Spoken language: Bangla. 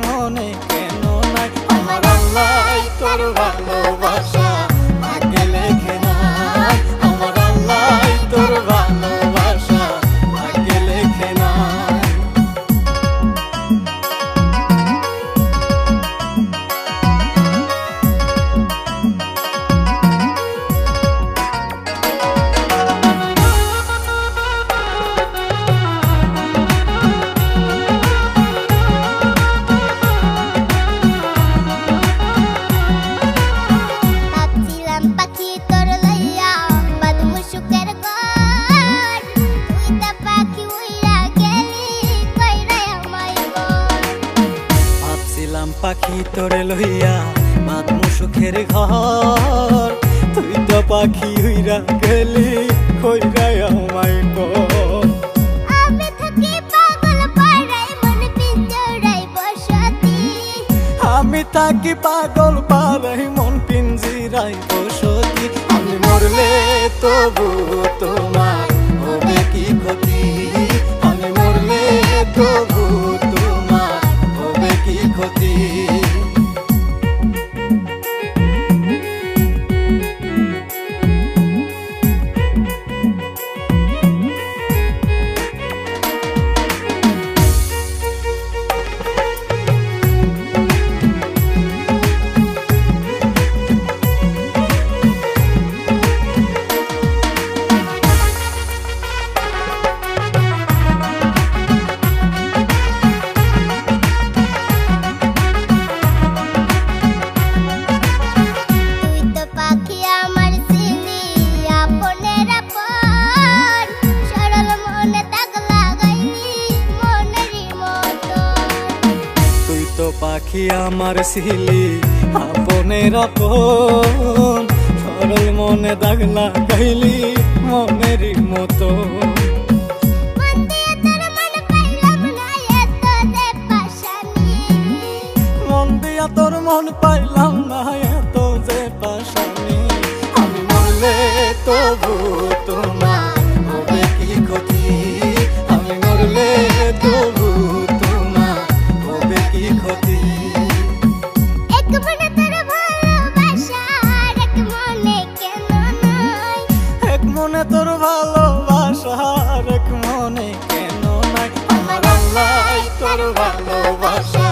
মনে কেন নাই? আমার আল্লাহ তোর ভালোবাসা ভাগ্যে লেখে নাই। আমার আল্লাহ তোর ভালোবাসা ভাগ্যে লেখে নাই। পাখি তোরে লইয়া বাঁধমু সুখের ঘর, তুই তো পাখি উইরা গেলি কইরা আমায় কর। আমি থাকি পাগল পাড়ায় মন পিঞ্জরায় বসতি, আমি থাকি পাগল পাড়ায় মন পিঞ্জিরায় বসতি। আমি মরলে তবু তোমার হবে কি ক্ষতি? আমি মরলে তবু তোমার হবে কি ক্ষতি? পাখি আমার ছিলি আপনের আপন, সরল মনে দাগ লাগাইলি মনেরই মতো। মন দিয়া তোর মন পাইলাম না এত যে পাশানি। আমি মরলে তবু তোমার হবে কি ক্ষতি? আমি মরলে তবু তোমার হবে কি ক্ষতি? এক মনে তোর ভালোবাসা এক মনে কেন নাই? এক মনে তোর ভালোবাসা এক মনে কেন নাই? আমার আল্লাহ তোর ভালোবাসা